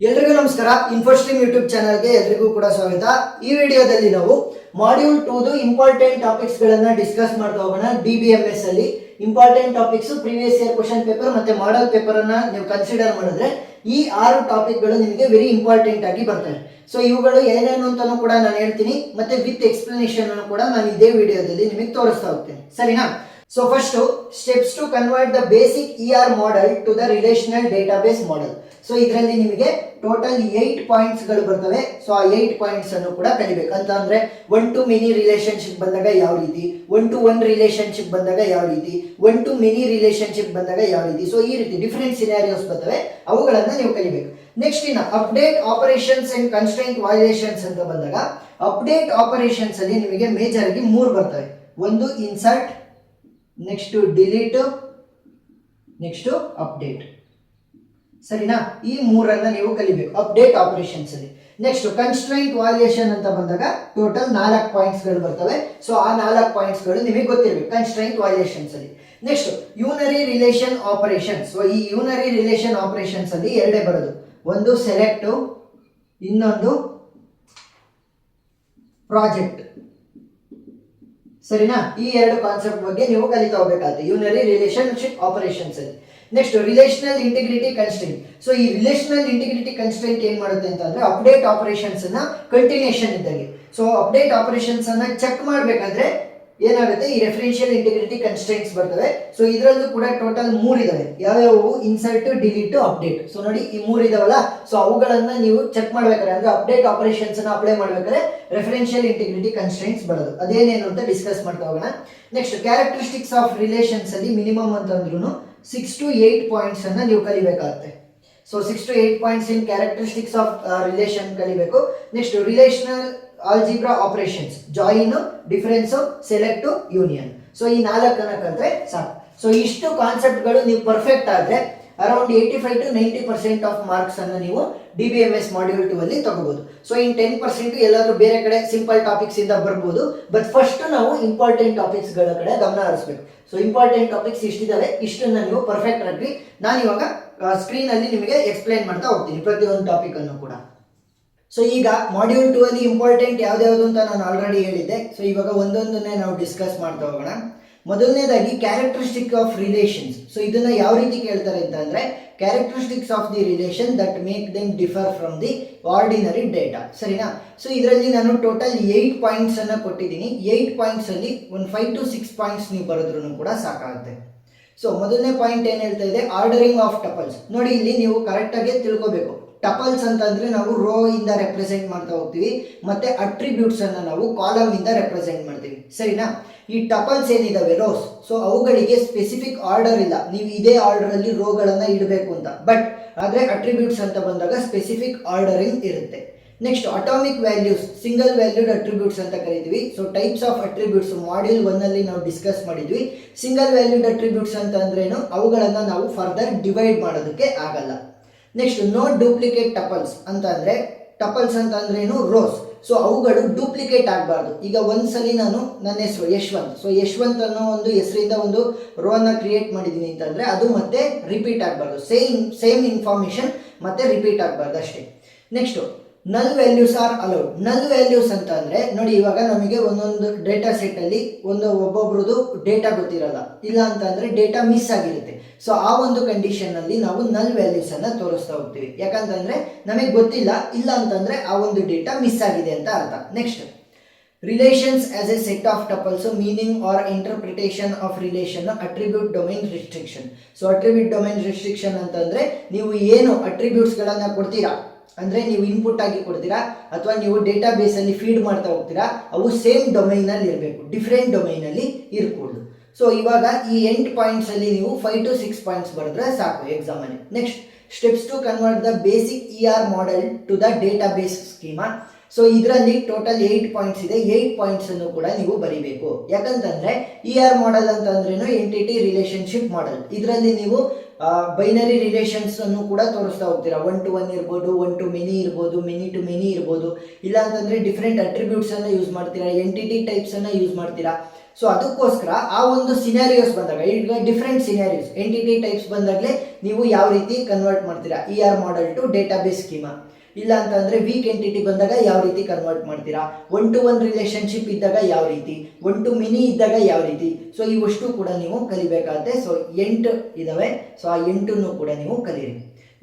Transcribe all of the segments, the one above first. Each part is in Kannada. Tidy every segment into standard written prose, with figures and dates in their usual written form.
ಎಲ್ರಿಗೂ ನಮಸ್ಕಾರ. ಇನ್ಫೋಸ್ಟ್ರೀಮ್ ಯೂಟ್ಯೂಬ್ ಚಾನಲ್ಗೆ ಎಲ್ರಿಗೂ ಕೂಡ ಸ್ವಾಗತ. ಈ ವಿಡಿಯೋದಲ್ಲಿ ನಾವು ಮಾಡ್ಯೂಲ್ 2 ಇಂಪಾರ್ಟೆಂಟ್ ಟಾಪಿಕ್ಸ್ ಗಳನ್ನ ಡಿಸ್ಕಸ್ ಮಾಡ್ತಾ ಹೋಗೋಣ. DBMS ಅಲ್ಲಿ important topics previous year question paper ಮತ್ತೆ ಮಾಡೆಲ್ ಪೇಪರ್ ಅನ್ನ ನೀವು ಕನ್ಸಿಡರ್ ಮಾಡಿದ್ರೆ ಈ 6 ಟಾಪಿಕ್ ಗಳು ನಿಮಗೆ ವೆರಿ ಇಂಪಾರ್ಟೆಂಟ್ ಆಗಿ ಬರ್ತವೆ. ಸೊ ಇವುಗಳು ಏನೇನು ಅಂತಾನೂ ಕೂಡ ನಾನು ಹೇಳ್ತೀನಿ, ಮತ್ತೆ ವಿತ್ ಎಕ್ಸ್ಪ್ಲನೇಷನ್ ಅನ್ನು ಕೂಡ ನಾನು ಇದೇ ವಿಡಿಯೋದಲ್ಲಿ ನಿಮಗೆ ತೋರಿಸ್ತಾ ಹೋಗ್ತೀನಿ, ಸರಿನಾ? So first, steps to convert the basic ER model to the relational database model. So ಇದರಲ್ಲಿ ನಿಮಗೆ ಟೋಟಲ್ 8 ಪಾಯಿಂಟ್ಸ್ ಗಳು ಬರ್ತವೆ. ಸೊ ಆ 8 ಪಾಯಿಂಟ್ಸ್ ಅನ್ನು ಕೂಡ ಕಲಿಬೇಕು ಅಂತ ಅಂದ್ರೆ 1 to many ರಿಲೇಶನ್ಶಿಪ್ ಬಂದಾಗ ಯಾವ ರೀತಿ, 1 to 1 ರಿಲೇಶನ್ಶಿಪ್ ಬಂದಾಗ ಯಾವ ರೀತಿ, 1 to many ರಿಲೇಶನ್ಶಿಪ್ ಬಂದಾಗ ಯಾವ ರೀತಿ. ಸೊ ಈ ರೀತಿ ಡಿಫರೆಂಟ್ ಸಿನಾರಿಯೋಸ್ ಬರ್ತವೆ, ಅವುಗಳನ್ನ ನೀವು ಕಲಿಬೇಕು. ನೆಕ್ಸ್ಟ್ ಇನ್ನು update operations and constraint violations ಅಂತ ಬಂದಾಗ ಅಪ್ಡೇಟ್ ಆಪರೇಷನ್ಸ್ ಅಲ್ಲಿ ನಿಮಗೆ ಮೇಜರ್ ಆಗಿ 3 ಬರ್ತವೆ. ಒಂದು insert, next delete, next update, ಸರಿನಾ? ಈ 3ಅನ್ನ ನೀವು ಕಲಿಬೇಕು ಅಪ್ಡೇಟ್ ಆಪರೇಷನ್ಸ್ ಅಲ್ಲಿ. ನೆಕ್ಸ್ಟ್ ಕನ್ಸ್ಟ್ರೈಂಟ್ ವೈಲೇಷನ್ ಅಂತ ಬಂದಾಗ ಟೋಟಲ್ 4 ಪಾಯಿಂಟ್ಸ್ ಗಳು ಬರ್ತವೆ. ಸೊ ಆ 4 ಪಾಯಿಂಟ್ಸ್ ಗಳು ನಿಮಗೆ ಗೊತ್ತಿರಬೇಕು ಕನ್ಸ್ಟ್ರೈಂಟ್ ವೈಲೇಷನ್ಸ್ ಅಲ್ಲಿ. Next unary relation operations. So ಈ ಯೂನರಿ ರಿಲೇಷನ್ ಆಪರೇಷನ್ಸ್ ಅಲ್ಲಿ ಎರಡೇ ಬರೋದು, ಒಂದು ಸೆಲೆಕ್ಟ್, ಇನ್ನೊಂದು ಪ್ರಾಜೆಕ್ಟ್, ಸರಿನಾ? ಈ 2 ಕಾನ್ಸೆಪ್ಟ್ ಬಗ್ಗೆ ನೀವು ಕಲಿತಾ ಹೋಗಬೇಕಾಗುತ್ತೆ ಯೂನರಿ ರಿಲೇಶನ್ಶಿಪ್ ಆಪರೇಷನ್ಸ್ ಅಲ್ಲಿ. Next relational integrity constraint. So ಈ ರಿಲೇಷನಲ್ ಇಂಟಿಗ್ರಿಟಿ ಕನ್ಸ್ಟ್ರೈಂಟ್ ಏನ್ ಮಾಡುತ್ತೆ ಅಂತಂದ್ರೆ ಅಪ್ಡೇಟ್ ಆಪರೇಷನ್ಸ್ ಅನ್ನ ಕಂಟಿನ್ಯೂಷನ್ ಇದ್ದಂಗೆ. ಸೊ ಅಪ್ಡೇಟ್ ಆಪರೇಷನ್ಸ್ ಅನ್ನ ಚೆಕ್ ಮಾಡಬೇಕಾದ್ರೆ ಏನಾಗುತ್ತೆ, ಈ ರೆಫರೆನ್ಷಿಯಲ್ ಇಂಟಿಗ್ರಿಟಿ ಕನ್ಸ್ಟ್ರೈಂಟ್ಸ್ ಬರ್ತವೆ. ಸೊ ಇದರಲ್ಲೂ ಕೂಡ ಟೋಟಲ್ 3 ಇದಾವೆ. ಯಾವ್ಯಾವು? Insert, delete, update. ಸೊ ನೋಡಿ ಈ 3 ಇದಾವಲ್ಲ, ಸೊ ಅವುಗಳನ್ನ ನೀವು ಚೆಕ್ ಮಾಡ್ಬೇಕಾದ್ರೆ ಅಂದ್ರೆ ಅಪ್ಡೇಟ್ ಆಪರೇಷನ್ಸ್ ಅನ್ನ ಅಪ್ಲೈ ಮಾಡ್ಬೇಕಾದ್ರೆ ರೆಫರೆನ್ಷಿಯಲ್ ಇಂಟಿಗ್ರಿಟಿ ಕನ್ಸ್ಟ್ರೈಂಟ್ಸ್ ಬರೋದು. ಅದೇನೇನು ಅಂತ ಡಿಸ್ಕಸ್ ಮಾಡ್ತಾ ಹೋಗೋಣ. ನೆಕ್ಸ್ಟ್ ಕ್ಯಾರೆಕ್ಟರಿಸ್ಟಿಕ್ಸ್ ಆಫ್ ರಿಲೇಷನ್ಸ್ ಅಲ್ಲಿ ಮಿನಿಮಮ್ ಅಂತಂದ್ರೂ 6 to 8 ಪಾಯಿಂಟ್ಸ್ ಅನ್ನ ನೀವು ಕಲಿಬೇಕಾಗುತ್ತೆ. So 6 to 8 points in characteristics of relation ಕಲಿಬೇಕು. Next relational algebra operations, join, difference, select, union. So ಈ 4ಅನ್ನ ಕಲಿತ್ರೆ ಸಾಕು. ಸೊ ಇಷ್ಟು ಕಾನ್ಸೆಪ್ಟ್ಗಳು ನೀವು ಪರ್ಫೆಕ್ಟ್ ಆದ್ರೆ ಅರೌಂಡ್ 85 to 90% ಆಫ್ ಮಾರ್ಕ್ಸ್ ಅನ್ನು ನೀವು DBMS ಮಾಡ್ಯೂಲ್ 2 ಅಲ್ಲಿ ತಗೋಬಹುದು. ಸೊ ಇನ್ 10% ಎಲ್ಲಾದ್ರೂ ಬೇರೆ ಕಡೆ ಸಿಂಪಲ್ ಟಾಪಿಕ್ಸ್ ಇಂದ ಬರ್ಬೋದು. ಬಟ್ ಫಸ್ಟ್ ನಾವು ಇಂಪಾರ್ಟೆಂಟ್ ಟಾಪಿಕ್ಸ್ ಗಳ ಕಡೆ ಗಮನ ಹರಿಸಬೇಕು. ಸೊ ಇಂಪಾರ್ಟೆಂಟ್ ಟಾಪಿಕ್ಸ್ ಇಷ್ಟಿದಾವೆ, ಇಷ್ಟನ್ನ ನೀವು ಪರ್ಫೆಕ್ಟ್ ಆಗಿ ನಾನು ಇವಾಗ ಸ್ಕ್ರೀನ್ ಅಲ್ಲಿ ನಿಮಗೆ ಎಕ್ಸ್ಪ್ಲೈನ್ ಮಾಡ್ತಾ ಹೋಗ್ತೀನಿ ಪ್ರತಿಯೊಂದು ಟಾಪಿಕ್ ಅನ್ನು ಕೂಡ. ಸೊ ಈಗ ಮಾಡ್ಯೂಲ್ 2 ಅಲ್ಲಿ ಇಂಪಾರ್ಟೆಂಟ್ ಯಾವ್ದು ಅಂತ ನಾನು ಆಲ್ರೆಡಿ ಹೇಳಿದ್ದೆ. ಸೊ ಇವಾಗ ಒಂದೊಂದನ್ನೇ ನಾವು ಡಿಸ್ಕಸ್ ಮಾಡ್ತಾ ಹೋಗೋಣ. ಮೊದಲನೇದಾಗಿ ಕ್ಯಾರೆಕ್ಟರಿಸ್ಟಿಕ್ ಆಫ್ ರಿಲೇಷನ್ಸ್. ಸೊ ಇದನ್ನ ಯಾವ ರೀತಿ ಕೇಳ್ತಾರೆ ಅಂತ ಅಂದ್ರೆ characteristics of the relation that make them differ from the ordinary data, ಸರಿನಾ? ಸೊ ಇದರಲ್ಲಿ ನಾನು ಟೋಟಲ್ 8 ಪಾಯಿಂಟ್ಸ್ ಅನ್ನ ಕೊಟ್ಟಿದ್ದೀನಿ. 8 ಪಾಯಿಂಟ್ಸ್ ಅಲ್ಲಿ ಒಂದು 5 to 6 ಪಾಯಿಂಟ್ಸ್ ನೀವು ಬರೆದ್ರೂ ಕೂಡ ಸಾಕಾಗುತ್ತೆ. ಸೊ ಮೊದಲನೇ ಪಾಯಿಂಟ್ ಏನ್ ಹೇಳ್ತಾ ಇದೆ, ಆರ್ಡರಿಂಗ್ ಆಫ್ ಟಪಲ್ಸ್. ನೋಡಿ ಇಲ್ಲಿ ನೀವು ಕರೆಕ್ಟ್ ಆಗಿ ತಿಳ್ಕೋಬೇಕು. ಟಪಲ್ಸ್ ಅಂತಂದ್ರೆ ನಾವು ರೋ ಇಂದ ರೆಪ್ರೆಸೆಂಟ್ ಮಾಡ್ತಾ ಹೋಗ್ತೀವಿ, ಮತ್ತೆ ಅಟ್ರಿಬ್ಯೂಟ್ಸ್ ಅನ್ನ ನಾವು ಕಾಲಮ್ ಇಂದ ರೆಪ್ರೆಸೆಂಟ್ ಮಾಡ್ತೀವಿ, ಸರಿನಾ? ಈ ಟಪಲ್ಸ್ ಏನಿದಾವೆ ರೋಸ್, ಸೊ ಅವುಗಳಿಗೆ ಸ್ಪೆಸಿಫಿಕ್ ಆರ್ಡರ್ ಇಲ್ಲ, ನೀವು ಇದೇ ಆರ್ಡರ್ ಅಲ್ಲಿ ರೋಗಳನ್ನ ಇಡಬೇಕು ಅಂತ. ಬಟ್ ಆದ್ರೆ ಅಟ್ರಿಬ್ಯೂಟ್ಸ್ ಅಂತ ಬಂದಾಗ ಸ್ಪೆಸಿಫಿಕ್ ಆರ್ಡರಿಂಗ್ ಇರುತ್ತೆ. Next atomic values, single valued attributes ಅಂತ ಕರಿತೀವಿ. So types of attributes module 1 ಅಲ್ಲಿ ನಾವು ಡಿಸ್ಕಸ್ ಮಾಡಿದ್ವಿ. ಸಿಂಗಲ್ ವ್ಯಾಲ್ಯೂಡ್ ಅಟ್ರಿಬ್ಯೂಟ್ಸ್ ಅಂತ ಅಂದ್ರೇನು, ಅವುಗಳನ್ನ ನಾವು ಫರ್ದರ್ ಡಿವೈಡ್ ಮಾಡೋದಕ್ಕೆ ಆಗಲ್ಲ. ನೆಕ್ಸ್ಟ್ ನೋ ಡೂಪ್ಲಿಕೇಟ್ ಟಪಲ್ಸ್ ಅಂತ ಅಂದ್ರೆ, ಟಪಲ್ಸ್ ಅಂತ ಅಂದ್ರೇನು, ರೋಸ್. ಸೊ ಅವುಗಳು ಡೂಪ್ಲಿಕೇಟ್ ಆಗಬಾರ್ದು. ಈಗ ಒಂದ್ಸಲಿ ನಾನು ನನ್ನ ಹೆಸರು ಯಶವಂತ್, ಸೊ ಯಶವಂತ್ ಅನ್ನೋ ಒಂದು ಹೆಸರಿಂದ ಒಂದು ರೋ ಅನ್ನ ಕ್ರಿಯೇಟ್ ಮಾಡಿದ್ದೀನಿ ಅಂತಂದ್ರೆ ಅದು ಮತ್ತೆ ರಿಪೀಟ್ ಆಗಬಾರ್ದು. ಸೇಮ್ ಇನ್ಫಾರ್ಮೇಶನ್ ಮತ್ತೆ ರಿಪೀಟ್ ಆಗಬಾರ್ದು ಅಷ್ಟೇ. ನೆಕ್ಸ್ಟ್ ನಲ್ ವ್ಯಾಲ್ಯೂಸ್ ಆರ್ ಅಲೌಡ್. ನಲ್ ವ್ಯಾಲ್ಯೂಸ್ ಅಂತ ಅಂದ್ರೆ ನೋಡಿ, ಇವಾಗ ನಮಗೆ ಒಂದೊಂದು ಡೇಟಾ ಸೆಟ್ ಅಲ್ಲಿ ಒಬ್ಬೊಬ್ರದ್ದು ಡೇಟಾ ಗೊತ್ತಿರಲ್ಲ, ಇಲ್ಲ ಅಂತ ಅಂದ್ರೆ ಡೇಟಾ ಮಿಸ್ ಆಗಿರುತ್ತೆ. ಸೊ ಆ ಒಂದು ಕಂಡೀಷನ್ ಅಲ್ಲಿ ನಾವು ನಲ್ ವ್ಯಾಲ್ಯೂಸ್ ಅನ್ನ ತೋರಿಸ್ತಾ ಹೋಗ್ತೀವಿ. ಯಾಕಂತಂದ್ರೆ ನಮಗೆ ಗೊತ್ತಿಲ್ಲ, ಇಲ್ಲ ಅಂತಂದ್ರೆ ಆ ಒಂದು ಡೇಟಾ ಮಿಸ್ ಆಗಿದೆ ಅಂತ ಅರ್ಥ. Next relations as a set of tuples, meaning or interpretation of relation, attribute domain restriction. So attribute domain restriction ಅಂತಂದ್ರೆ ನೀವು ಏನು ಅಟ್ರಿಬ್ಯೂಟ್ಸ್ ಗಳನ್ನ ಕೊಡ್ತೀರಾ ಅಂದ್ರೆ ನೀವು ಇನ್ಪುಟ್ ಆಗಿ ಕೊಡ್ತೀರಾ ಅಥವಾ ನೀವು ಡೇಟಾ ಬೇಸ್ ಅಲ್ಲಿ ಫೀಡ್ ಮಾಡ್ತಾ ಹೋಗ್ತೀರಾ, ಅವು ಸೇಮ್ ಡೊಮೈನ್ ಅಲ್ಲಿ ಇರಬೇಕು, ಡಿಫರೆಂಟ್ ಡೊಮೈನ್ ಅಲ್ಲಿ ಇರಕೂಡದು. ಸೊ ಇವಾಗ ಈ 8 ಪಾಯಿಂಟ್ಸ್ ಅಲ್ಲಿ ನೀವು 5 to 6 ಪಾಯಿಂಟ್ಸ್ ಬರೆದ್ರೆ ಸಾಕು ಎಕ್ಸಾಮ್ ಅಲ್ಲಿ. Next steps to convert the basic ER model to the data base schema. So ಇದರಲ್ಲಿ ಟೋಟಲ್ 8 ಪಾಯಿಂಟ್ಸ್ ಇದೆ. 8 ಪಾಯಿಂಟ್ಸ್ ಅನ್ನು ಕೂಡ ನೀವು ಬರೀಬೇಕು. ಯಾಕಂತಂದ್ರೆ ER ಮಾಡೆಲ್ ಅಂತ ಅಂದ್ರೇನು, ಎಂಟಿಟಿ ರಿಲೇಶನ್ಶಿಪ್ ಮಾಡೆಲ್. ಇದರಲ್ಲಿ ನೀವು ಬೈನರಿ ರಿಲೇಷನ್ಸ್ ಅನ್ನು ಕೂಡ ತೋರಿಸ್ತಾ ಹೋಗ್ತೀರಾ. 1 to 1 ಇರ್ಬೋದು, 1 to many ಇರ್ಬೋದು, many to many ಇರ್ಬೋದು, ಇಲ್ಲ ಅಂತಂದ್ರೆ ಡಿಫರೆಂಟ್ ಅಟ್ರಿಬ್ಯೂಟ್ಸ್ ಅನ್ನ ಯೂಸ್ ಮಾಡ್ತೀರಾ, ಎಂಟಿಟಿ ಟೈಪ್ಸ್ ಅನ್ನ ಯೂಸ್ ಮಾಡ್ತೀರಾ. ಸೊ ಅದಕ್ಕೋಸ್ಕರ ಆ ಒಂದು ಸಿನಾರಿಯೋಸ್ ಬಂದಾಗ, ಈಗ ಡಿಫ್ರೆಂಟ್ ಸಿನಾರಿಯೋಸ್ ಎಂಟಿಟಿ ಟೈಪ್ಸ್ ಬಂದಾಗಲೇ ನೀವು ಯಾವ ರೀತಿ ಕನ್ವರ್ಟ್ ಮಾಡ್ತೀರಾ, ER model to database schema, ಇಲ್ಲ ಅಂತಂದ್ರೆ ವೀಕ್ ಎಂಟಿಟಿ ಬಂದಾಗ ಯಾವ ರೀತಿ ಕನ್ವರ್ಟ್ ಮಾಡ್ತೀರಾ, 1-to-1 ರಿಲೇಶನ್ಶಿಪ್ ಇದ್ದಾಗ ಯಾವ ರೀತಿ, 1-to-many ಇದ್ದಾಗ ಯಾವ ರೀತಿ. ಸೊ ಇವಷ್ಟು ಕೂಡ ನೀವು ಕಲಿಬೇಕಾಗುತ್ತೆ. ಸೊ 8 ಇದಾವೆ. ಸೊ ಆ 8 ಕೂಡ ನೀವು ಕಲೀರಿ.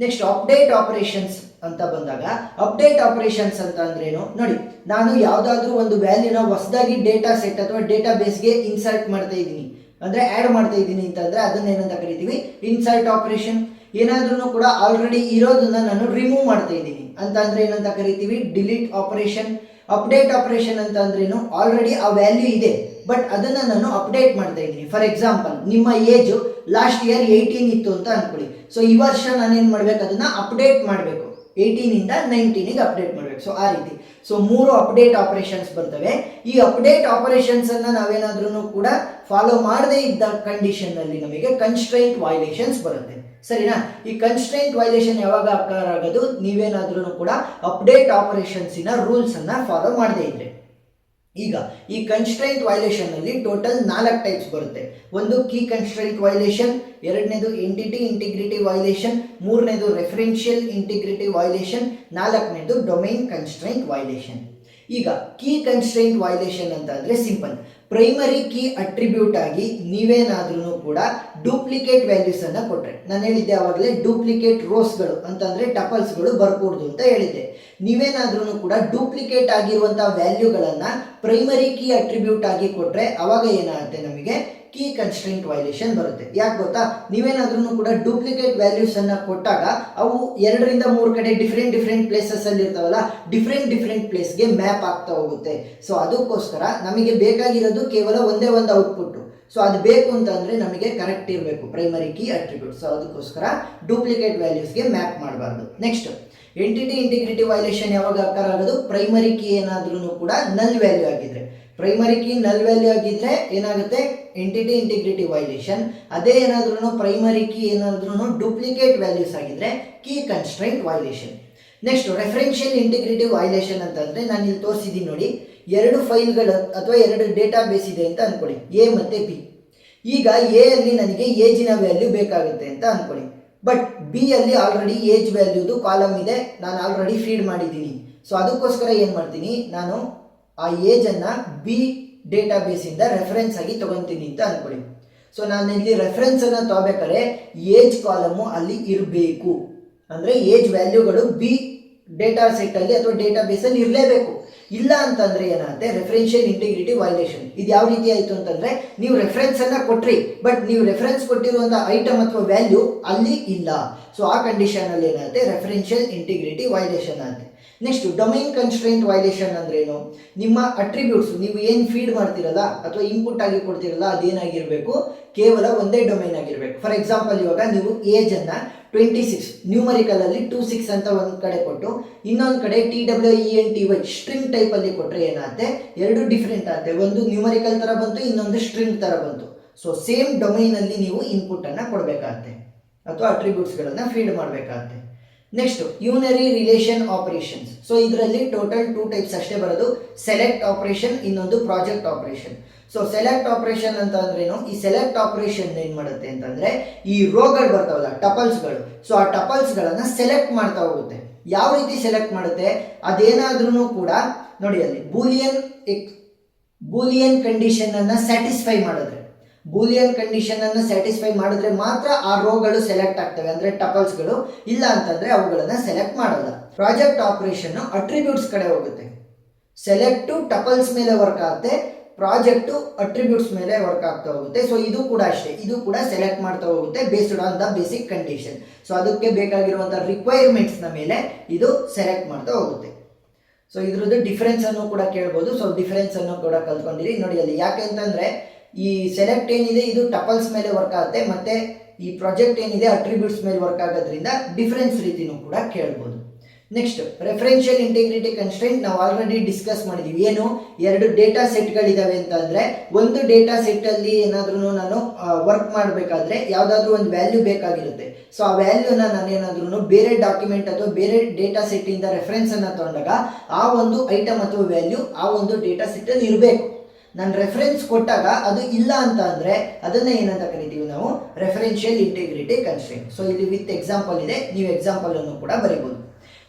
ನೆಕ್ಸ್ಟ್ ಅಪ್ಡೇಟ್ ಆಪರೇಷನ್ಸ್ ಅಂತ ಬಂದಾಗ, ಅಪ್ಡೇಟ್ ಆಪರೇಷನ್ಸ್ ಅಂತ ಅಂದ್ರೇನು ನೋಡಿ, ನಾನು ಯಾವ್ದಾದ್ರು ಒಂದು ವ್ಯಾಲ್ಯೂನ ಹೊಸದಾಗಿ ಡೇಟಾ ಸೆಟ್ ಅಥವಾ ಡೇಟಾ ಬೇಸ್ಗೆ ಇನ್ಸರ್ಟ್ ಮಾಡ್ತಾ ಇದ್ದೀನಿ, ಅಂದ್ರೆ ಆಡ್ ಮಾಡ್ತಾ ಇದ್ದೀನಿ ಅಂತಂದ್ರೆ ಅದನ್ನ ಏನಂತ ಕರಿತೀವಿ, ಇನ್ಸರ್ಟ್ ಆಪರೇಷನ್. ಏನಾದ್ರೂ ಕೂಡ ಆಲ್ರೆಡಿ ಇರೋದನ್ನ ನಾನು ರಿಮೂವ್ ಮಾಡ್ತಾ ಇದ್ದೀನಿ ಅಂತ ಅಂದ್ರೆ ಏನಂತ ಕರಿತೀವಿ, ಡಿಲೀಟ್ ಆಪರೇಷನ್. ಅಪ್ಡೇಟ್ ಆಪರೇಷನ್ ಅಂತ ಅಂದ್ರೇನು, ಆಲ್ರೆಡಿ ಆ ವ್ಯಾಲ್ಯೂ ಇದೆ ಬಟ್ ಅದನ್ನ ನಾನು ಅಪ್ಡೇಟ್ ಮಾಡ್ತಾ ಇದ್ದೀನಿ. ಫಾರ್ ಎಕ್ಸಾಂಪಲ್, ನಿಮ್ಮ ಏಜ್ ಲಾಸ್ಟ್ ಇಯರ್ 18 ಇತ್ತು ಅಂತ ಅನ್ಕೊಳ್ಳಿ. ಸೊ ಈ ವರ್ಷ ನಾನೇನ್ ಮಾಡ್ಬೇಕು, ಅದನ್ನ ಅಪ್ಡೇಟ್ ಮಾಡಬೇಕು, 18 ಇಂದ 19ಗೆ ಅಪ್ಡೇಟ್ ಮಾಡಬೇಕು. ಸೊ ಆ ರೀತಿ. ಸೊ 3 ಅಪ್ಡೇಟ್ ಆಪರೇಷನ್ಸ್ ಬರ್ತವೆ. ಈ ಅಪ್ಡೇಟ್ ಆಪರೇಷನ್ಸ್ ಅನ್ನ ನಾವೇನಾದ್ರೂ ಕೂಡ ಫಾಲೋ ಮಾಡದೇ ಇದ್ದ ಕಂಡೀಷನ್ ನಲ್ಲಿ ನಮಗೆ ಕನ್ಸ್ಟ್ರೈಂಟ್ ವೈಲೇಷನ್ಸ್ ಬರುತ್ತೆ. ಸರಿನಾ? ಈ ಕನ್ಸ್ಟ್ರೈಂಟ್ ವೈಲೇಷನ್ ಯಾವಾಗ ಅಕ್ಕರ್ ಆಗೋದು, ನೀವೇನಾದ್ರೂ ಕೂಡ ಅಪ್ಡೇಟ್ ಆಪರೇಷನ್ಸ್ ಇನ ರೂಲ್ಸ್ ಅನ್ನ ಫಾಲೋ ಮಾಡದೇ ಇದ್ರೆ. ಈಗ ಈ ಕನ್ಸ್ಟ್ರೈಂಟ್ ವೈಲೇಷನ್ ಅಲ್ಲಿ ಟೋಟಲ್ 4 ಟೈಪ್ಸ್ ಬರುತ್ತೆ. ಒಂದು ಕೀ ಕನ್ಸ್ಟ್ರೈಂಟ್ ವೈಲೇಷನ್, ಎರಡನೇದು ಎಂಟಿಟಿ ಇಂಟಿಗ್ರಿಟಿ ವೈಲೇಷನ್, ಮೂರನೇದು ರೆಫರೆನ್ಷಿಯಲ್ ಇಂಟಿಗ್ರಿಟಿ ವೈಲೇಷನ್, ನಾಲ್ಕನೇದು ಡೊಮೈನ್ ಕನ್ಸ್ಟ್ರೈಂಟ್ ವೈಲೇಷನ್. ಈಗ ಕೀ ಕನ್ಸ್ಟ್ರೈಂಟ್ ವೈಲೇಷನ್ ಅಂತ ಅಂದ್ರೆ ಸಿಂಪಲ್, ಪ್ರೈಮರಿ ಕೀ ಅಟ್ರಿಬ್ಯೂಟ್ ಆಗಿ ನೀವೇನಾದ್ರೂ ಕೂಡ ಡೂಪ್ಲಿಕೇಟ್ ವ್ಯಾಲ್ಯೂಸ್ ಅನ್ನ ಕೊಟ್ರೆ, ನಾನು ಹೇಳಿದ್ದೆ ಆವಾಗಲೇ ಡೂಪ್ಲಿಕೇಟ್ ರೋಸ್ಗಳು ಅಂತಂದ್ರೆ ಟಪಲ್ಸ್ಗಳು ಬರ್ಕೂಡ್ದು ಅಂತ ಹೇಳಿದ್ದೆ. ನೀವೇನಾದ್ರೂ ಕೂಡ ಡೂಪ್ಲಿಕೇಟ್ ಆಗಿರುವಂತಹ ವ್ಯಾಲ್ಯೂಗಳನ್ನ ಪ್ರೈಮರಿ ಕೀ ಅಟ್ರಿಬ್ಯೂಟ್ ಆಗಿ ಕೊಟ್ರೆ ಅವಾಗ ಏನಾಗುತ್ತೆ, ನಮಗೆ ಕೀ ಕನ್ಸ್ಟ್ರೈಂಟ್ ವೈಲೇಷನ್ ಬರುತ್ತೆ. ಯಾಕೆ ಗೊತ್ತಾ, ನೀವೇನಾದ್ರೂ ಕೂಡ ಡೂಪ್ಲಿಕೇಟ್ ವ್ಯಾಲ್ಯೂಸ್ ಅನ್ನ ಕೊಟ್ಟಾಗ ಅವು 2ರಿಂದ 3 ಕಡೆ ಡಿಫ್ರೆಂಟ್ ಪ್ಲೇಸಸ್ ಅಲ್ಲಿ ಇರ್ತಾವಲ್ಲ, ಡಿಫ್ರೆಂಟ್ ಪ್ಲೇಸ್ಗೆ ಮ್ಯಾಪ್ ಆಗ್ತಾ ಹೋಗುತ್ತೆ. ಸೊ ಅದಕ್ಕೋಸ್ಕರ ನಮಗೆ ಬೇಕಾಗಿರೋದು ಕೇವಲ ಒಂದೇ ಒಂದು ಔಟ್ಪುಟ್. ಸೊ ಅದು ಬೇಕು ಅಂತಂದ್ರೆ ನಮಗೆ ಕರೆಕ್ಟ್ ಇರಬೇಕು ಪ್ರೈಮರಿ ಕೀ ಅಟ್ರಿಬ್ಯೂಟ್. ಸೊ ಅದಕ್ಕೋಸ್ಕರ ಡೂಪ್ಲಿಕೇಟ್ ವ್ಯಾಲ್ಯೂಸ್ಗೆ ಮ್ಯಾಪ್ ಮಾಡಬಾರ್ದು. ನೆಕ್ಸ್ಟ್ ಎಂಟಿಟಿ ಇಂಟಿಗ್ರಿಟಿ ವೈಲೇಷನ್ ಯಾವಾಗ ಅಕ್ಕರ್ ಆಗೋದು, ಪ್ರೈಮರಿ ಕೀ ಏನಾದ್ರೂ ಕೂಡ ನಲ್ ವ್ಯಾಲ್ಯೂ ಆಗಿದ್ರೆ. ಪ್ರೈಮರಿ ಕೀ ನಲ್ ವ್ಯಾಲ್ಯೂ ಆಗಿದ್ರೆ ಏನಾಗುತ್ತೆ, ಎಂಟಿಟಿ ಇಂಟಿಗ್ರಿಟಿ ವೈಲೇಷನ್. ಅದೇ ಏನಾದ್ರೂ ಪ್ರೈಮರಿ ಕೀ ಏನಾದ್ರೂ ಡೂಪ್ಲಿಕೇಟ್ ವ್ಯಾಲ್ಯೂಸ್ ಆಗಿದ್ರೆ key constraint violation. Next referential integrity violation ಅಂತಂದ್ರೆ ನಾನು ಇಲ್ಲಿ ತೋರಿಸಿದ್ದೀನಿ ನೋಡಿ, 2 ಫೈಲ್ಗಳು ಅಥವಾ 2 ಡೇಟಾ ಬೇಸ್ ಇದೆ ಅಂತ ಅನ್ಕೊಳ್ಳಿ, ಎ ಮತ್ತೆ ಬಿ. ಈಗ ಎ ಅಲ್ಲಿ ನನಗೆ ಏಜಿನ ವ್ಯಾಲ್ಯೂ ಬೇಕಾಗುತ್ತೆ ಅಂತ ಅನ್ಕೊಳ್ಳಿ, ಬಟ್ ಬಿ ಅಲ್ಲಿ ಆಲ್ರೆಡಿ ಏಜ್ ವ್ಯಾಲ್ಯೂದು ಕಾಲಮ್ ಇದೆ, ನಾನು ಆಲ್ರೆಡಿ ಫೀಡ್ ಮಾಡಿದ್ದೀನಿ. ಸೊ ಅದಕ್ಕೋಸ್ಕರ ಏನು ಮಾಡ್ತೀನಿ, ನಾನು ಆ ಏಜ್ ಅನ್ನ ಬಿ ಡೇಟಾ ಬೇಸ್ ಇಂದ ರೆಫರೆನ್ಸ್ ಆಗಿ ತಗೊಂತೀನಿ ಅಂತ ಅನ್ಕೊಳ್ಳಿ. ಸೊ ನಾನು ಇಲ್ಲಿ ರೆಫರೆನ್ಸ್ ಅನ್ನ ತಗೋಬೇಕಾದ್ರೆ ಏಜ್ ಕಾಲಮು ಅಲ್ಲಿ ಇರಬೇಕು, ಅಂದ್ರೆ ಏಜ್ ವ್ಯಾಲ್ಯೂಗಳು ಬಿ ಡೇಟಾ ಸೆಟ್ ಅಲ್ಲಿ ಅಥವಾ ಡೇಟಾ ಬೇಸ್ ಅಲ್ಲಿ ಇರಲೇಬೇಕು. ಇಲ್ಲ ಅಂತಂದ್ರೆ ಏನಾಗುತ್ತೆ, ರೆಫರೆನ್ಷಿಯಲ್ ಇಂಟಿಗ್ರಿಟಿ ವೈಲೇಷನ್. ಇದು ಯಾವ ರೀತಿ ಆಯ್ತು ಅಂತಂದ್ರೆ, ನೀವು ರೆಫರೆನ್ಸ್ ಅನ್ನ ಕೊಟ್ರಿ ಬಟ್ ನೀವು ರೆಫರೆನ್ಸ್ ಕೊಟ್ಟಿರುವಂತಹ ಐಟಮ್ ಅಥವಾ ವ್ಯಾಲ್ಯೂ ಅಲ್ಲಿ ಇಲ್ಲ. ಸೊ ಆ ಕಂಡೀಷನ್ ಅಲ್ಲಿ ಏನಾಗುತ್ತೆ, ರೆಫರೆನ್ಷಿಯಲ್ ಇಂಟಿಗ್ರಿಟಿ ವೈಲೇಷನ್ ಆಗುತ್ತೆ. ನೆಕ್ಸ್ಟ್ ಡೊಮೈನ್ ಕನ್ಸ್ಟ್ರೈಂಟ್ ವೈಲೇಷನ್ ಅಂದ್ರೇನು, ನಿಮ್ಮ ಅಟ್ರಿಬ್ಯೂಟ್ಸ್ ನೀವು ಏನು ಫೀಡ್ ಮಾಡ್ತಿರಲ್ಲ ಅಥವಾ ಇನ್ಪುಟ್ ಆಗಿ ಕೊಡ್ತಿರಲ್ಲ ಅದೇನಾಗಿರ್ಬೇಕು, ಕೇವಲ ಒಂದೇ ಡೊಮೈನ್ ಆಗಿರ್ಬೇಕು. ಫಾರ್ ಎಕ್ಸಾಂಪಲ್, ಇವಾಗ ನೀವು ಏಜ್ ಅನ್ನ 26 ನ್ಯೂಮರಿಕಲ್ ಅಲ್ಲಿ 26 ಅಂತ ಒಂದ್ ಕಡೆ ಕೊಟ್ಟು ಇನ್ನೊಂದು ಕಡೆ TWENTY ಸ್ಟ್ರಿಂಗ್ ಟೈಪ್ ಅಲ್ಲಿ ಕೊಟ್ರೆ ಏನಾಗುತ್ತೆ, 2 ಡಿಫ್ರೆಂಟ್ ಆಗುತ್ತೆ. ಒಂದು ನ್ಯೂಮರಿಕಲ್ ತರ ಬಂತು, ಇನ್ನೊಂದು ಸ್ಟ್ರಿಂಗ್ ತರ ಬಂತು. ಸೊ ಸೇಮ್ ಡೊಮೈನ್ ಅಲ್ಲಿ ನೀವು ಇನ್ಪುಟ್ ಅನ್ನ ಕೊಡಬೇಕಾಗುತ್ತೆ ಅಥವಾ ಅಟ್ರಿಬ್ಯೂಟ್ಸ್ ಗಳನ್ನ ಫೀಡ್ ಮಾಡಬೇಕಾಗುತ್ತೆ. Next unary relation operations. So ಇದರಲ್ಲಿ ಟೋಟಲ್ 2 ಟೈಪ್ಸ್ ಅಷ್ಟೇ ಬರೋದು, ಸೆಲೆಕ್ಟ್ ಆಪರೇಷನ್, ಇನ್ನೊಂದು project operation. So select operation ಅಂತ ಅಂದ್ರೇನು, ಈ ಸೆಲೆಕ್ಟ್ ಆಪರೇಷನ್ ಏನ್ ಮಾಡುತ್ತೆ ಅಂತಂದ್ರೆ ಈ ರೋಗಳು ಬರ್ತಾವಲ್ಲ ಟಪಲ್ಸ್ಗಳು, ಸೊ ಆ ಟಪಲ್ಸ್ ಗಳನ್ನ ಸೆಲೆಕ್ಟ್ ಮಾಡ್ತಾ ಹೋಗುತ್ತೆ. ಯಾವ ರೀತಿ ಸೆಲೆಕ್ಟ್ ಮಾಡುತ್ತೆ, ಅದೇನಾದ್ರೂ ಕೂಡ ನೋಡಿ ಅಲ್ಲಿ ಬೂಲಿಯನ್ ಕಂಡೀಷನ್ ಅನ್ನ ಸ್ಯಾಟಿಸ್ಫೈ ಮಾಡಿದ್ರೆ, ಬೂಲಿಯನ್ ಕಂಡೀಷನ್ ಅನ್ನು ಸ್ಯಾಟಿಸ್ಫೈ ಮಾಡಿದ್ರೆ ಮಾತ್ರ ಆ ರೋಗಳು ಸೆಲೆಕ್ಟ್ ಆಗ್ತವೆ, ಅಂದ್ರೆ ಟಪಲ್ಸ್ಗಳು. ಇಲ್ಲ ಅಂತಂದ್ರೆ ಅವುಗಳನ್ನ ಸೆಲೆಕ್ಟ್ ಮಾಡಲ್ಲ. ಪ್ರಾಜೆಕ್ಟ್ ಆಪರೇಷನ್ ಅಟ್ರಿಬ್ಯೂಟ್ಸ್ ಕಡೆ ಹೋಗುತ್ತೆ, ಸೆಲೆಕ್ಟ್ ಟಪಲ್ಸ್ ಮೇಲೆ ವರ್ಕ್ ಆಗುತ್ತೆ, ಪ್ರಾಜೆಕ್ಟ್ ಅಟ್ರಿಬ್ಯೂಟ್ಸ್ ಮೇಲೆ ವರ್ಕ್ ಆಗ್ತಾ ಹೋಗುತ್ತೆ. ಸೊ ಇದು ಕೂಡ ಅಷ್ಟೇ, ಇದು ಕೂಡ ಸೆಲೆಕ್ಟ್ ಮಾಡ್ತಾ ಹೋಗುತ್ತೆ based on the basic condition. So ಅದಕ್ಕೆ ಬೇಕಾಗಿರುವಂತಹ ರಿಕ್ವೈರ್ಮೆಂಟ್ಸ್ ನ ಮೇಲೆ ಇದು ಸೆಲೆಕ್ಟ್ ಮಾಡ್ತಾ ಹೋಗುತ್ತೆ. ಸೊ ಇದ್ರದ್ದು ಡಿಫರೆನ್ಸ್ ಅನ್ನು ಕೂಡ ಕೇಳ್ಬೋದು. ಸೊ ಡಿಫರೆನ್ಸ್ ಅನ್ನು ಕೂಡ ಕಲ್ತ್ಕೊಂಡಿರಿ ನೋಡಿ ಅಲ್ಲಿ. ಯಾಕೆ ಅಂತಂದ್ರೆ ಈ ಸೆಲೆಕ್ಟ್ ಏನಿದೆ ಇದು ಟಪಲ್ಸ್ ಮೇಲೆ ವರ್ಕ್ ಆಗುತ್ತೆ, ಮತ್ತೆ ಈ ಪ್ರಾಜೆಕ್ಟ್ ಏನಿದೆ ಅಟ್ರಿಬ್ಯೂಟ್ಸ್ ಮೇಲೆ ವರ್ಕ್ ಆಗೋದ್ರಿಂದ ಡಿಫರೆನ್ಸ್ ರೀತಿನೂ ಕೂಡ ಕೇಳ್ಬೋದು. ನೆಕ್ಸ್ಟ್ ರೆಫರೆನ್ಷಿಯಲ್ ಇಂಟಿಗ್ರಿಟಿ ಕನ್ಸ್ಟ್ರೈಂಟ್ ನಾವು ಆಲ್ರೆಡಿ ಡಿಸ್ಕಸ್ ಮಾಡಿದೀವಿ. ಏನು, 2 ಡೇಟಾ ಸೆಟ್ಗಳಿದಾವೆ ಅಂತ ಅಂದ್ರೆ, ಒಂದು ಡೇಟಾ ಸೆಟ್ ಅಲ್ಲಿ ಏನಾದ್ರೂ ನಾನು ವರ್ಕ್ ಮಾಡಬೇಕಾದ್ರೆ ಯಾವ್ದಾದ್ರು ಒಂದು ವ್ಯಾಲ್ಯೂ ಬೇಕಾಗಿರುತ್ತೆ. ಸೊ ಆ ವ್ಯಾಲ್ಯೂನ ನಾನೇನಾದ್ರೂ ಬೇರೆ ಡಾಕ್ಯುಮೆಂಟ್ ಅಥವಾ ಬೇರೆ ಡೇಟಾ ಸೆಟ್ ಇಂದ ರೆಫರೆನ್ಸ್ ಅನ್ನ ತಗೊಂಡಾಗ ಆ ಒಂದು ಐಟಮ್ ಅಥವಾ ವ್ಯಾಲ್ಯೂ ಆ ಒಂದು ಡೇಟಾ ಸೆಟ್ ಅಲ್ಲಿ ಇರಬೇಕು. ನಾನು ರೆಫರೆನ್ಸ್ ಕೊಟ್ಟಾಗ ಅದು ಇಲ್ಲ ಅಂತ ಅಂದರೆ ಅದನ್ನ ಏನಂತ ಕರಿತೀವಿ ನಾವು ರೆಫರೆನ್ಷಿಯಲ್ ಇಂಟಿಗ್ರಿಟಿ ಕನ್ಸ್ಟ್ರೈಂಟ್. ಸೊ ಇಲ್ಲಿ ವಿತ್ ಎಕ್ಸಾಂಪಲ್ ಇದೆ, ನೀವು ಎಕ್ಸಾಂಪಲ್ ಅನ್ನು ಕೂಡ ಬರೀಬಹುದು.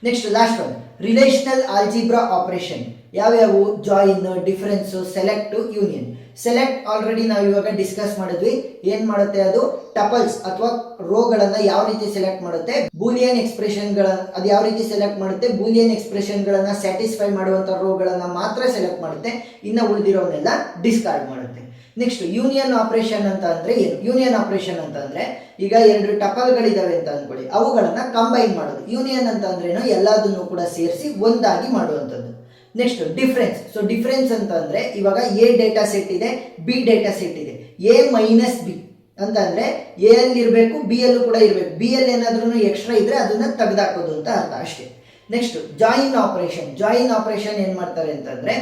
Next last one relational algebra operation. ಯಾವ್ಯಾವು? Join, difference, select, union. Select already ನಾವು ಇವಾಗ ಡಿಸ್ಕಸ್ ಮಾಡಿದ್ವಿ. ಏನ್ ಮಾಡುತ್ತೆ ಅದು? ಟಪಲ್ಸ್ ಅಥವಾ ರೋಗಳನ್ನ ಯಾವ ರೀತಿ ಸೆಲೆಕ್ಟ್ ಮಾಡುತ್ತೆ, ಬೂಲಿಯನ್ ಎಕ್ಸ್ಪ್ರೆಷನ್ ಅದು ಯಾವ ರೀತಿ ಸೆಲೆಕ್ಟ್ ಮಾಡುತ್ತೆ, ಬೂಲಿಯನ್ ಎಕ್ಸ್ಪ್ರೆಷನ್ ಗಳನ್ನ ಸ್ಯಾಟಿಸ್ಫೈ ಮಾಡುವಂತ ರೋಗಳನ್ನ ಮಾತ್ರ ಸೆಲೆಕ್ಟ್ ಮಾಡುತ್ತೆ, ಇನ್ನ ಉಳಿದಿರೋನೆಲ್ಲ ಡಿಸ್ಕಾರ್ಡ್ ಮಾಡುತ್ತೆ. ನೆಕ್ಸ್ಟ್ ಯೂನಿಯನ್ ಆಪರೇಷನ್ ಅಂತ ಅಂದ್ರೆ ಏನು? ಯೂನಿಯನ್ ಆಪರೇಷನ್ ಅಂತ ಅಂದ್ರೆ ಈಗ ಎರಡು ಟಪಲ್ಗಳಿದಾವೆ ಅಂತ ಅನ್ಕೊಳ್ಳಿ, ಅವುಗಳನ್ನ ಕಂಬೈನ್ ಮಾಡೋದು. ಯೂನಿಯನ್ ಅಂತ ಅಂದ್ರೇನು? ಎಲ್ಲದನ್ನು ಕೂಡ ಸೇರಿಸಿ ಒಂದಾಗಿ ಮಾಡುವಂಥದ್ದು. Next difference. ಸೊ ಡಿಫರೆನ್ಸ್ ಅಂತ ಅಂದ್ರೆ ಇವಾಗ ಎ ಡೇಟಾ ಸೆಟ್ ಇದೆ, ಬಿ ಡೇಟಾ ಸೆಟ್ ಇದೆ, ಎ ಮೈನಸ್ ಬಿ ಅಂತ ಅಂದ್ರೆ ಎ ಅಲ್ಲಿ ಇರಬೇಕು, ಬಿ ಅಲ್ಲೂ ಕೂಡ ಇರಬೇಕು. ಬಿ ಅಲ್ಲಿ ಏನಾದ್ರೂ ಎಕ್ಸ್ಟ್ರಾ ಇದ್ರೆ ಅದನ್ನ ತೆಗೆದಾಕೋದು ಅಂತ ಅರ್ಥ ಅಷ್ಟೇ. Next join operation. Join operation ಏನ್ ಮಾಡ್ತಾರೆ ಅಂತಂದ್ರೆ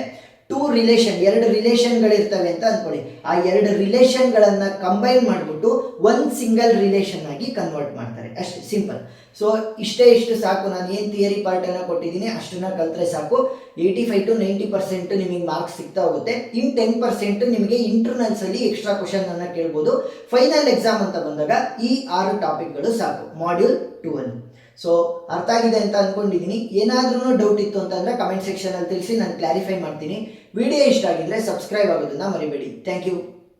ಟೂ ರಿಲೇಷನ್, ಎರಡು ರಿಲೇಷನ್ಗಳಿರ್ತವೆ ಅಂತ ಅನ್ಕೊಳ್ಳಿ, ಆ ಎರಡು ರಿಲೇಷನ್ಗಳನ್ನ ಕಂಬೈನ್ ಮಾಡಿಬಿಟ್ಟು ಒಂದು ಸಿಂಗಲ್ ರಿಲೇಷನ್ ಆಗಿ ಕನ್ವರ್ಟ್ ಮಾಡ್ತಾರೆ, ಅಷ್ಟೇ, ಸಿಂಪಲ್. ಸೊ ಇಷ್ಟು ಸಾಕು. ನಾನು ಏನು ಥಿಯರಿ ಪಾರ್ಟ್ ಅನ್ನ ಕೊಟ್ಟಿದ್ದೀನಿ ಅಷ್ಟನ್ನ ಕಲ್ತ್ರೆ ಸಾಕು. 85 to 90% ನಿಮಗೆ ಮಾರ್ಕ್ಸ್ ಸಿಗ್ತಾ ಹೋಗುತ್ತೆ. ಇನ್ 10% ನಿಮಗೆ ಇಂಟರ್ನಲ್ಸ್ ಅಲ್ಲಿ ಎಕ್ಸ್ಟ್ರಾ ಕ್ವಶನ್ ಅನ್ನ ಕೇಳ್ಬೋದು. ಫೈನಲ್ ಎಕ್ಸಾಮ್ ಅಂತ ಬಂದಾಗ ಈ 6 ಟಾಪಿಕ್ಗಳು ಸಾಕು ಮಾಡ್ಯೂಲ್ 2 ಅಲ್ಲಿ. ಸೊ ಅರ್ಥ ಆಗಿದೆ ಅಂತ ಅನ್ಕೊಂಡಿದ್ದೀನಿ. ಏನಾದ್ರೂ ಡೌಟ್ ಇತ್ತು ಅಂತಂದ್ರೆ ಕಮೆಂಟ್ ಸೆಕ್ಷನ್ ಅಲ್ಲಿ ತಿಳಿಸಿ, ನಾನು ಕ್ಲಾರಿಫೈ ಮಾಡ್ತೀನಿ. ವಿಡಿಯೋ ಇಷ್ಟ ಆಗಿದ್ರೆ ಸಬ್ಸ್ಕ್ರೈಬ್ ಆಗೋದನ್ನ ಮರಿಬೇಡಿ. Thank you.